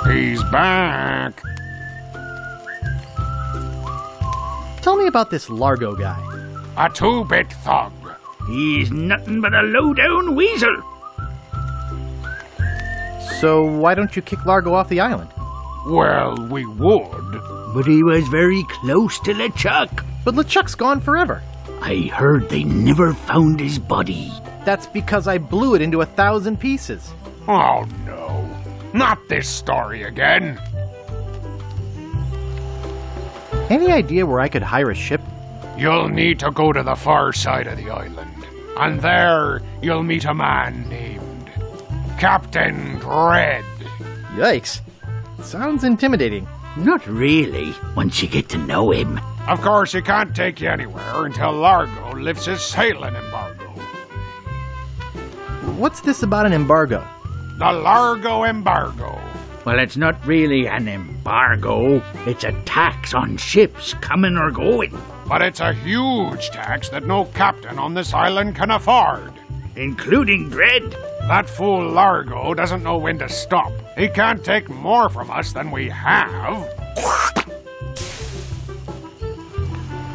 He's back. Tell me about this Largo guy. A two-bit thug. He's nothing but a low-down weasel. So why don't you kick Largo off the island? Well, we would. But he was very close to LeChuck. But LeChuck's gone forever. I heard they never found his body. That's because I blew it into 1,000 pieces. Oh, no. Not this story again. Any idea where I could hire a ship? You'll need to go to the far side of the island. And there you'll meet a man named Captain Dread. Yikes. Sounds intimidating. Not really, once you get to know him. Of course, he can't take you anywhere until Largo lifts his sailing embargo. What's this about an embargo? The Largo embargo. Well, it's not really an embargo. It's a tax on ships coming or going. But it's a huge tax that no captain on this island can afford. Including Dread. That fool Largo doesn't know when to stop. He can't take more from us than we have.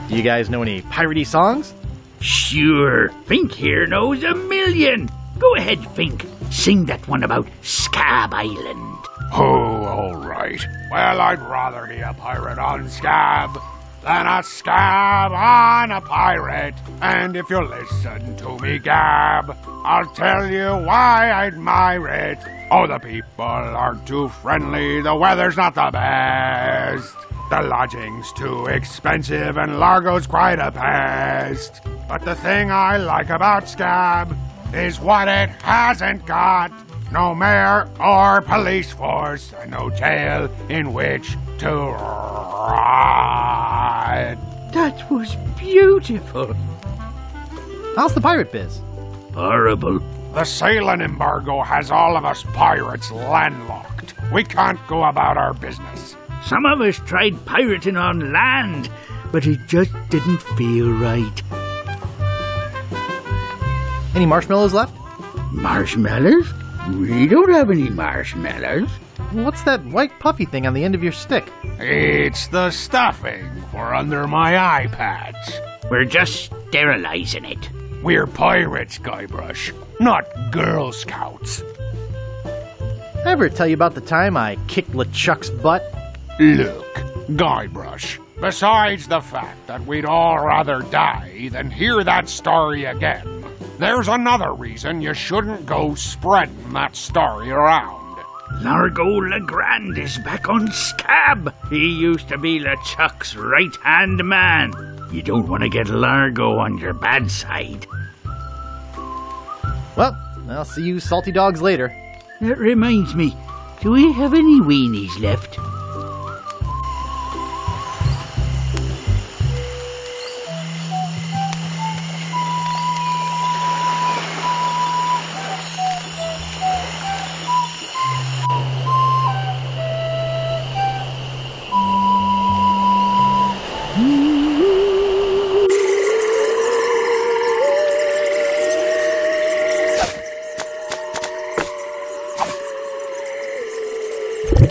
Do you guys know any piratey songs? Sure, Fink here knows a million. Go ahead, Fink. Sing that one about Scab Island. Oh, all right. Well, I'd rather be a pirate on Scab than a scab on a pirate. And if you listen to me gab, I'll tell you why I admire it. Oh, the people aren't too friendly, the weather's not the best. The lodging's too expensive and Largo's quite a pest. But the thing I like about Scab is what it hasn't got. No mayor or police force, and no jail in which to ride. That was beautiful. How's the pirate biz? Horrible. The sailing embargo has all of us pirates landlocked. We can't go about our business. Some of us tried pirating on land, but it just didn't feel right. Any marshmallows left? Marshmallows? We don't have any marshmallows. What's that white puffy thing on the end of your stick? It's the stuffing for under my eye patch. We're just sterilizing it. We're pirates, Guybrush, not Girl Scouts. Ever tell you about the time I kicked LeChuck's butt? Look, Guybrush, besides the fact that we'd all rather die than hear that story again, there's another reason you shouldn't go spreading that story around. Largo Legrand is back on Scab. He used to be LeChuck's right-hand man. You don't want to get Largo on your bad side. Well, I'll see you salty dogs later. That reminds me, do we have any weenies left?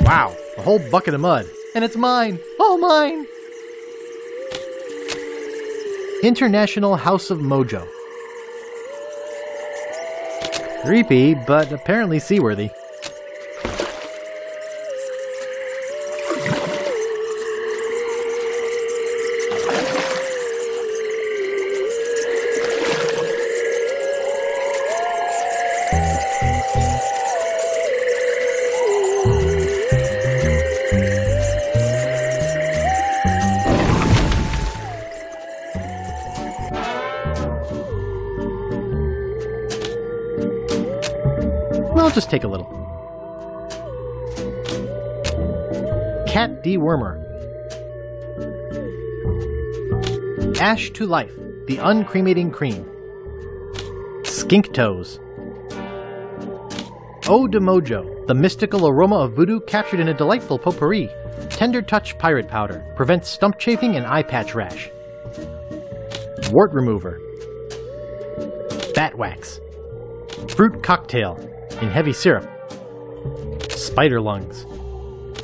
Wow, a whole bucket of mud. And it's mine. All mine. International House of Mojo. Creepy, but apparently seaworthy. I'll just take a little. Cat dewormer. Ash to life, the uncremating cream. Skink toes. Eau de Mojo, the mystical aroma of voodoo captured in a delightful potpourri. Tender touch pirate powder, prevents stump chafing and eye patch rash. Wart remover. Bat wax. Fruit cocktail, in heavy syrup. Spider lungs.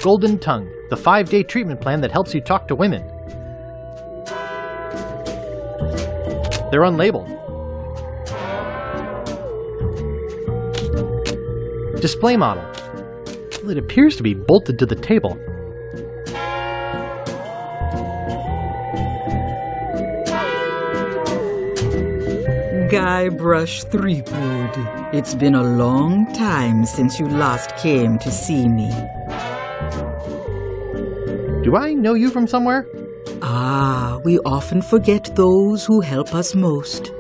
Golden tongue, the 5-day treatment plan that helps you talk to women. They're unlabeled. Display model. Well, it appears to be bolted to the table. Guybrush Threepwood, it's been a long time since you last came to see me. Do I know you from somewhere? Ah, we often forget those who help us most.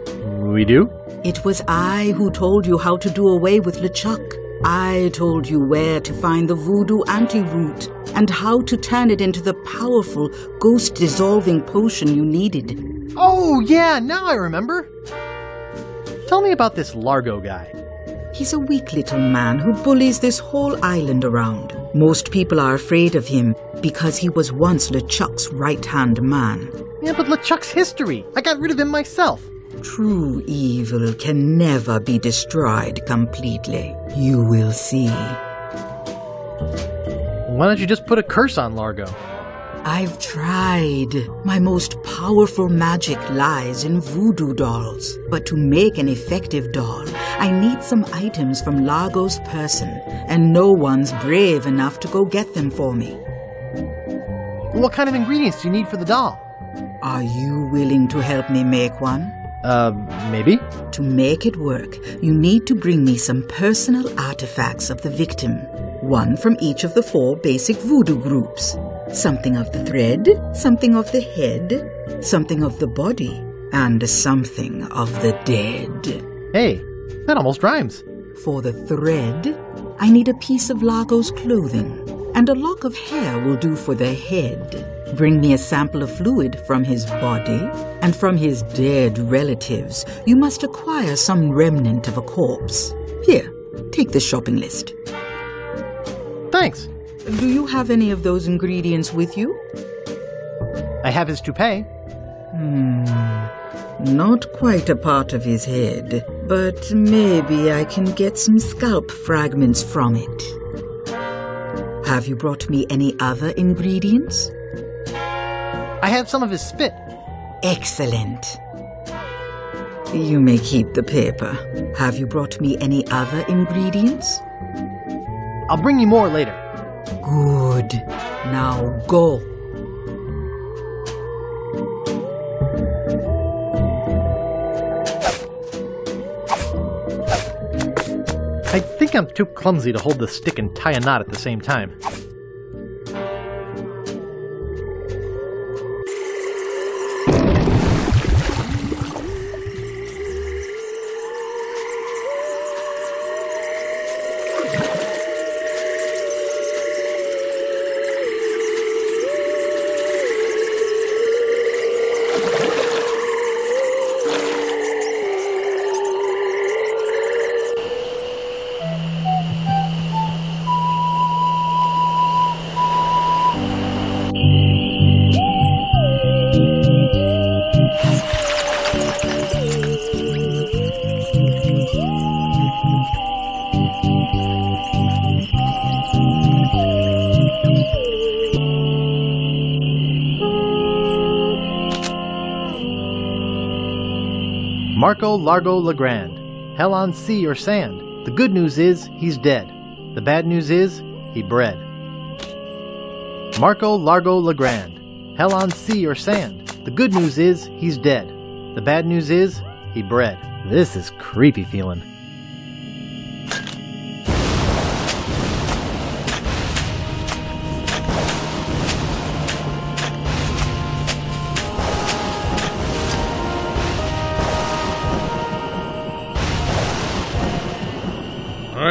We do? It was I who told you how to do away with LeChuck. I told you where to find the voodoo antiroot and how to turn it into the powerful, ghost-dissolving potion you needed. Oh, yeah, now I remember. Tell me about this Largo guy. He's a weak little man who bullies this whole island around. Most people are afraid of him because he was once LeChuck's right-hand man. Yeah, but LeChuck's history. I got rid of him myself. True evil can never be destroyed completely. You will see. Why don't you just put a curse on Largo? I've tried. My most powerful magic lies in voodoo dolls. But to make an effective doll, I need some items from Largo's person, and no one's brave enough to go get them for me. What kind of ingredients do you need for the doll? Are you willing to help me make one? Maybe? To make it work, you need to bring me some personal artifacts of the victim. One from each of the 4 basic voodoo groups. Something of the thread, something of the head, something of the body, and something of the dead. Hey, that almost rhymes. For the thread, I need a piece of Largo's clothing, and a lock of hair will do for the head. Bring me a sample of fluid from his body, and from his dead relatives, you must acquire some remnant of a corpse. Here, take the shopping list. Thanks. Do you have any of those ingredients with you? I have his toupee. Not quite a part of his head, but maybe I can get some scalp fragments from it. Have you brought me any other ingredients? I have some of his spit. Excellent. You may keep the paper. Have you brought me any other ingredients? I'll bring you more later. Good. Now go. I think I'm too clumsy to hold the stick and tie a knot at the same time. Marco Largo Legrand. Hell on sea or sand. The good news is, he's dead. The bad news is, he bred. Marco Largo Legrand. Hell on sea or sand. The good news is, he's dead. The bad news is, he bred. This is creepy feeling.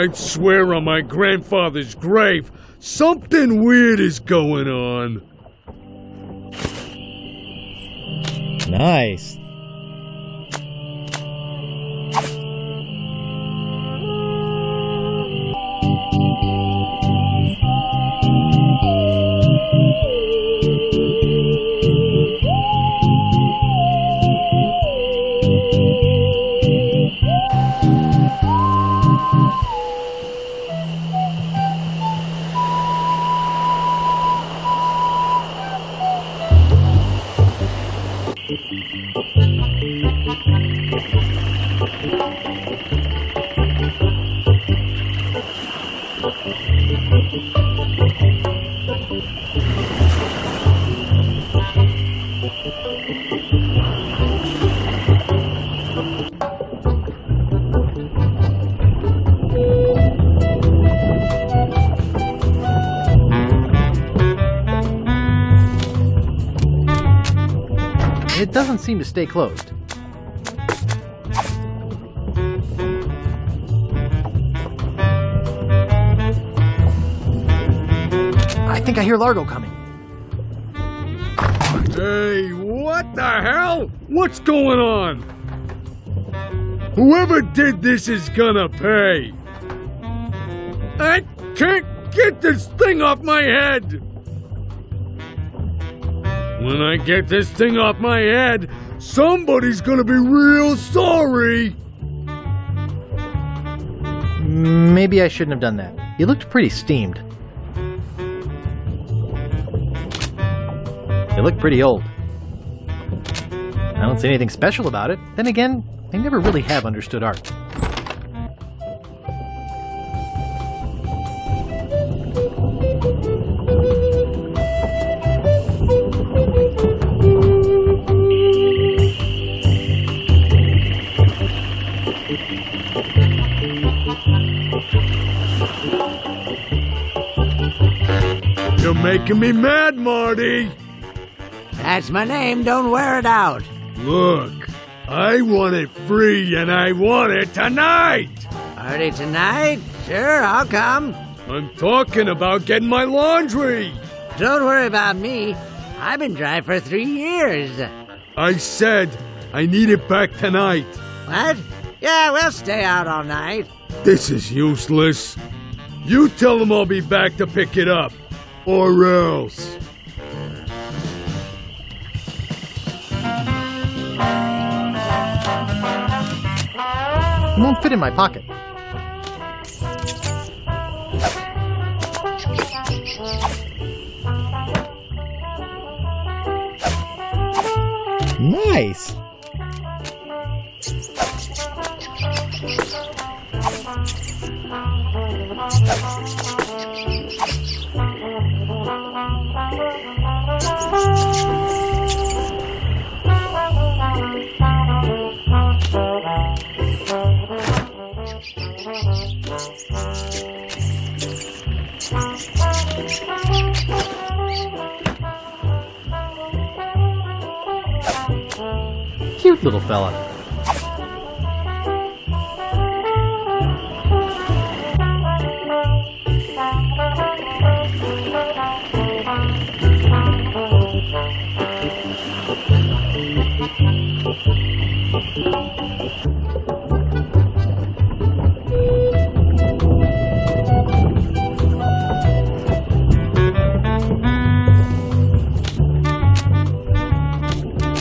I'd swear on my grandfather's grave, something weird is going on. Nice. It doesn't seem to stay closed. I think I hear Largo coming. Hey, what the hell? What's going on? Whoever did this is gonna pay. I can't get this thing off my head. When I get this thing off my head, somebody's gonna be real sorry. Maybe I shouldn't have done that. He looked pretty steamed. It looked pretty old. I don't see anything special about it. Then again, I never really have understood art. You're making me mad, Marty. That's my name, don't wear it out. Look, I want it free and I want it tonight. Party tonight? Sure, I'll come. I'm talking about getting my laundry. Don't worry about me. I've been dry for 3 years. I said I need it back tonight. What? Yeah, we'll stay out all night. This is useless. You tell them I'll be back to pick it up. Or else. It won't fit in my pocket. Nice! Cute little fella.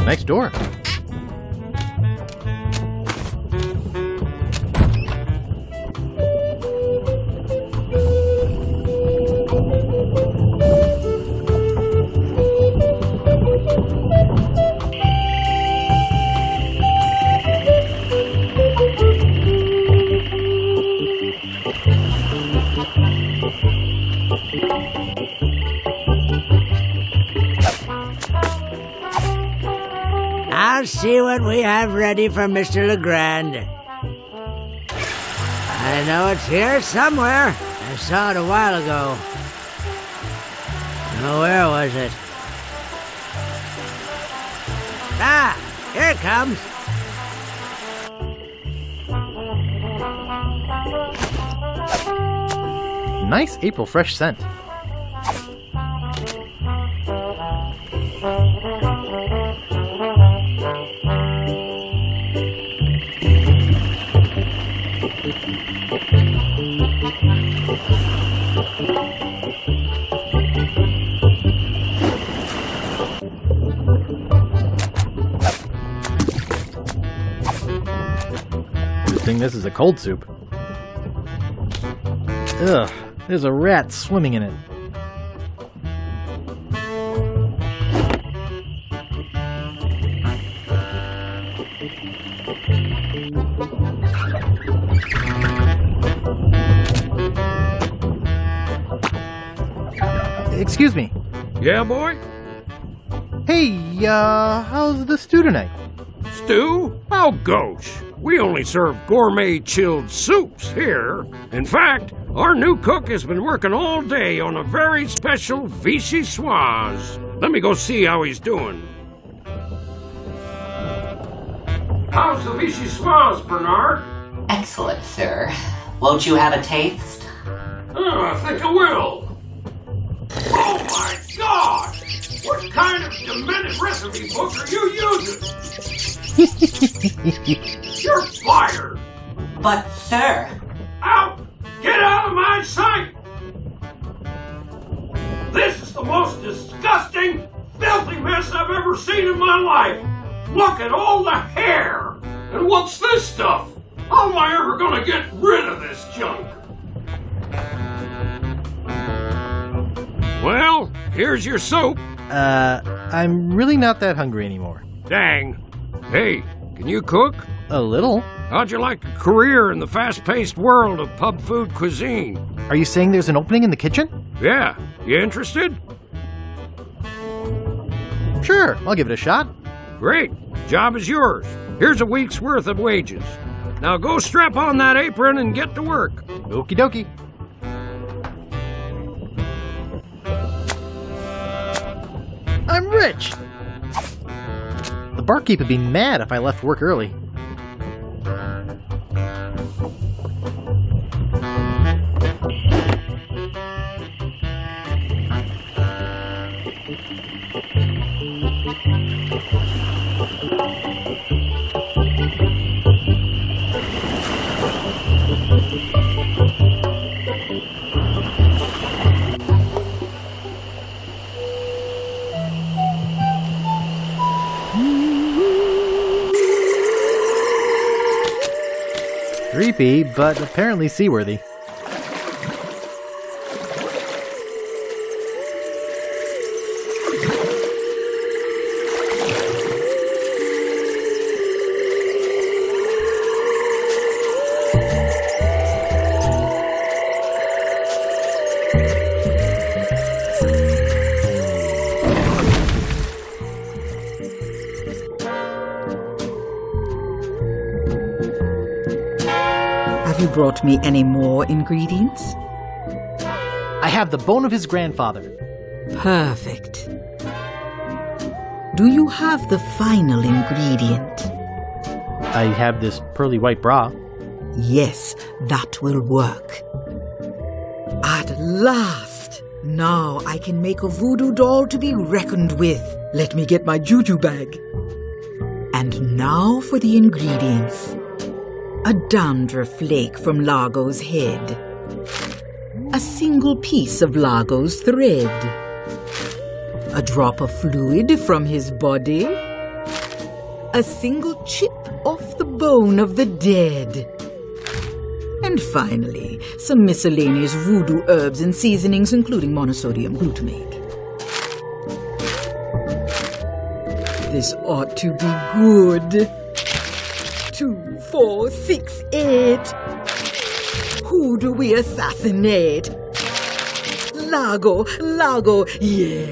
Next door. I'll see what we have ready for Mr. Legrand. I know it's here somewhere. I saw it a while ago. Oh, where was it? Ah, here it comes. nice April fresh scent. Good thing this is a cold soup. Ugh, there's a rat swimming in it. Excuse me. Yeah, boy? Hey, how's the stew tonight? Stew? Oh, gosh. We only serve gourmet chilled soups here. In fact, our new cook has been working all day on a very special vichyssoise. Let me go see how he's doing. How's the vichyssoise, Bernard? Excellent, sir. Won't you have a taste? I think I will. Oh my God! What kind of demented recipe book are you using? You're fired! But, sir... Out! Get out of my sight! This is the most disgusting, filthy mess I've ever seen in my life! Look at all the hair! And what's this stuff? How am I ever gonna get rid of this junk? Well, here's your soup. I'm really not that hungry anymore. Dang. Hey, can you cook? A little. How'd you like a career in the fast-paced world of pub food cuisine? Are you saying there's an opening in the kitchen? Yeah. You interested? Sure, I'll give it a shot. Great. Job is yours. Here's a week's worth of wages. Now go strap on that apron and get to work. Okie dokie. I'm rich! The barkeep would be mad if I left work early. Creepy, but apparently seaworthy. Have you brought me any more ingredients? I have the bone of his grandfather. Perfect. Do you have the final ingredient? I have this pearly white bra. Yes, that will work. At last! Now I can make a voodoo doll to be reckoned with. Let me get my juju bag. And now for the ingredients. A dandruff flake from Largo's head. A single piece of Largo's thread. A drop of fluid from his body. A single chip off the bone of the dead. And finally, some miscellaneous voodoo herbs and seasonings, including monosodium glutamate. This ought to be good. 2, 4, 6, 8. Who do we assassinate? Largo, yeah.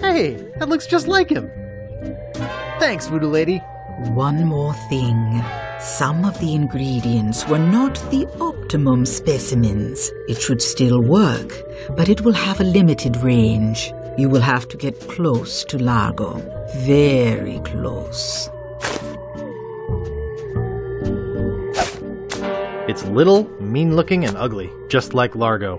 Hey, that looks just like him. Thanks, Voodoo Lady. One more thing. Some of the ingredients were not the optimum specimens. It should still work, but it will have a limited range. You will have to get close to Largo. Very close. It's little, mean-looking, and ugly, just like Largo.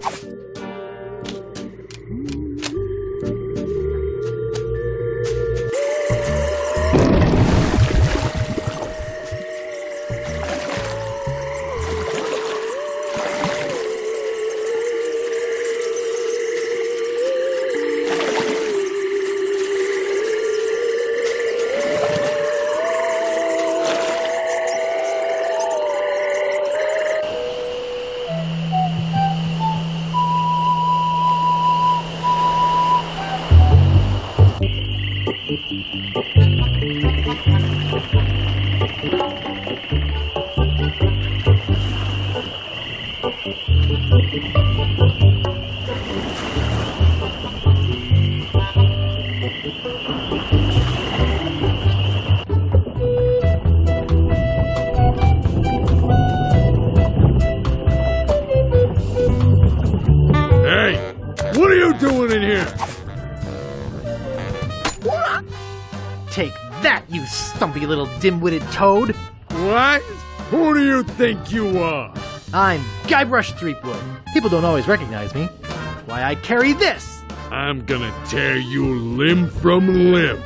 What are you doing in here? Take that, you stumpy little dim-witted toad! What? Who do you think you are? I'm Guybrush Threepwood. People don't always recognize me. That's why I carry this! I'm gonna tear you limb from limb.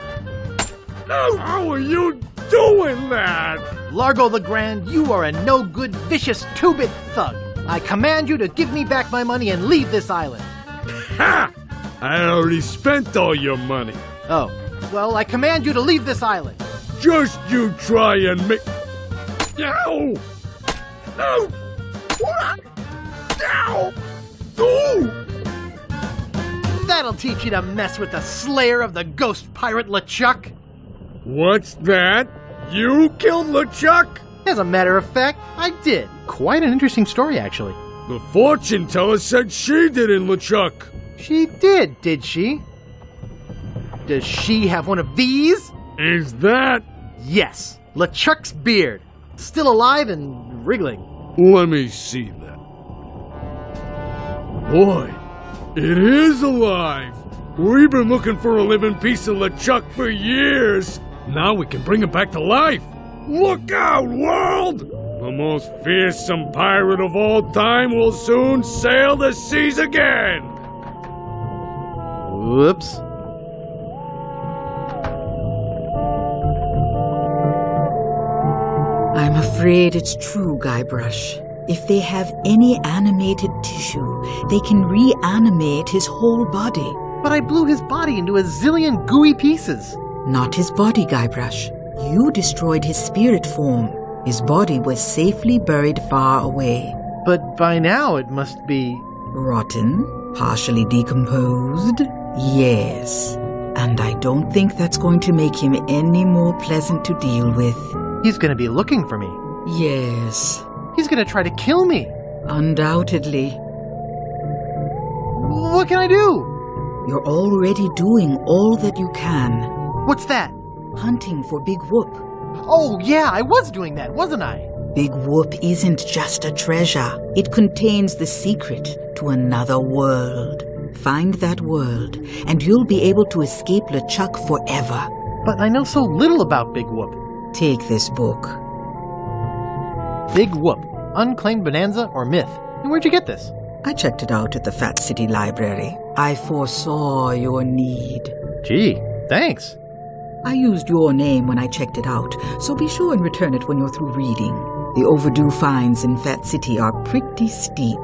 Oh, how are you doing that? Largo the Grand, you are a no-good, vicious, two-bit thug. I command you to give me back my money and leave this island. Ha! I already spent all your money. Oh, well, I command you to leave this island. Just you try and make... Ow! Ow! Ow! Ooh! That'll teach you to mess with the slayer of the ghost pirate LeChuck. What's that? You killed LeChuck? As a matter of fact, I did. Quite an interesting story, actually. The fortune teller said she did in LeChuck. She did she? Does she have one of these? Is that... Yes, LeChuck's beard. Still alive and wriggling. Let me see that. Boy, it is alive. We've been looking for a living piece of LeChuck for years. Now we can bring it back to life. Look out, world! The most fearsome pirate of all time will soon sail the seas again. Whoops. I'm afraid it's true, Guybrush. If they have any animated tissue, they can reanimate his whole body. But I blew his body into a zillion gooey pieces. Not his body, Guybrush. You destroyed his spirit form. His body was safely buried far away. But by now it must be... Rotten? Partially decomposed? Yes. And I don't think that's going to make him any more pleasant to deal with. He's gonna be looking for me. Yes. He's gonna try to kill me. Undoubtedly. What can I do? You're already doing all that you can. What's that? Hunting for Big Whoop. Oh, yeah, I was doing that, wasn't I? Big Whoop isn't just a treasure. It contains the secret to another world. Find that world, and you'll be able to escape LeChuck forever. But I know so little about Big Whoop. Take this book. Big Whoop, Unclaimed Bonanza or Myth. And where'd you get this? I checked it out at the Fat City Library. I foresaw your need. Gee, thanks. I used your name when I checked it out, so be sure and return it when you're through reading. The overdue fines in Fat City are pretty steep.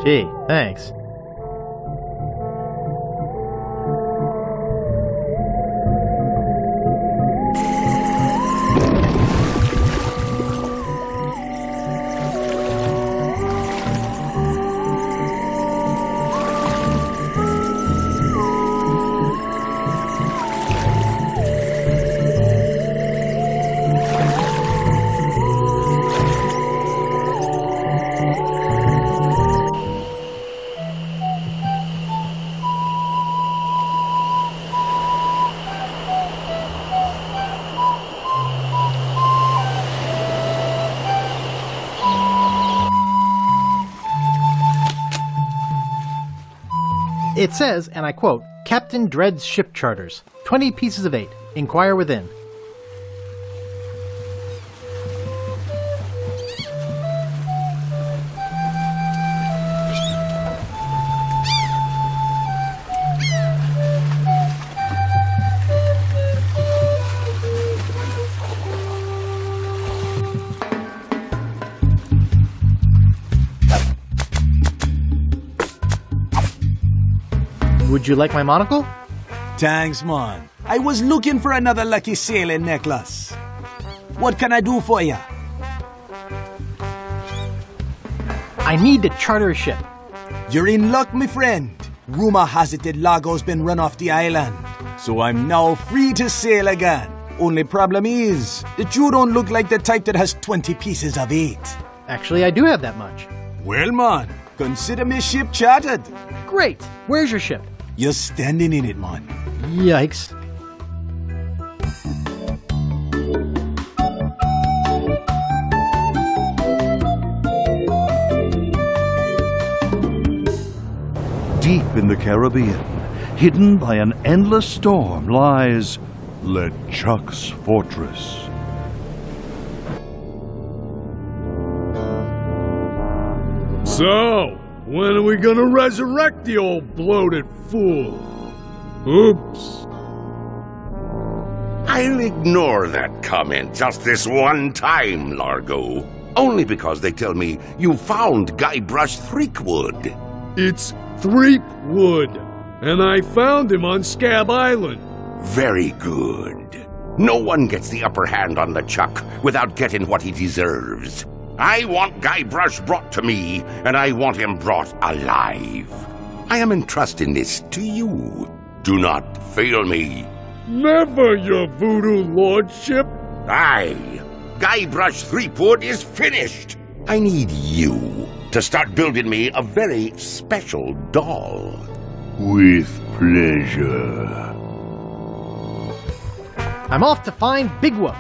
Gee, thanks. It says, and I quote, Captain Dread's ship charters. 20 pieces of 8. Inquire within. Did you like my monocle? Thanks, man. I was looking for another lucky sailing necklace. What can I do for ya? I need to charter a ship. You're in luck, my friend. Rumor has it that Largo's been run off the island, so I'm now free to sail again. Only problem is that you don't look like the type that has 20 pieces of 8. Actually, I do have that much. Well, man, consider me ship chartered. Great. Where's your ship? You're standing in it, man. Yikes. Deep in the Caribbean, hidden by an endless storm, lies LeChuck's fortress. So, when are we gonna resurrect the old bloated fool? Oops. I'll ignore that comment just this one time, Largo. Only because they tell me you found Guybrush Threepwood. It's Threepwood, and I found him on Scab Island. Very good. No one gets the upper hand on LeChuck without getting what he deserves. I want Guybrush brought to me, and I want him brought alive. I am entrusting this to you. Do not fail me. Never, your voodoo lordship. Aye. Guybrush Threepwood is finished. I need you to start building me a very special doll. With pleasure. I'm off to find Big Whoop.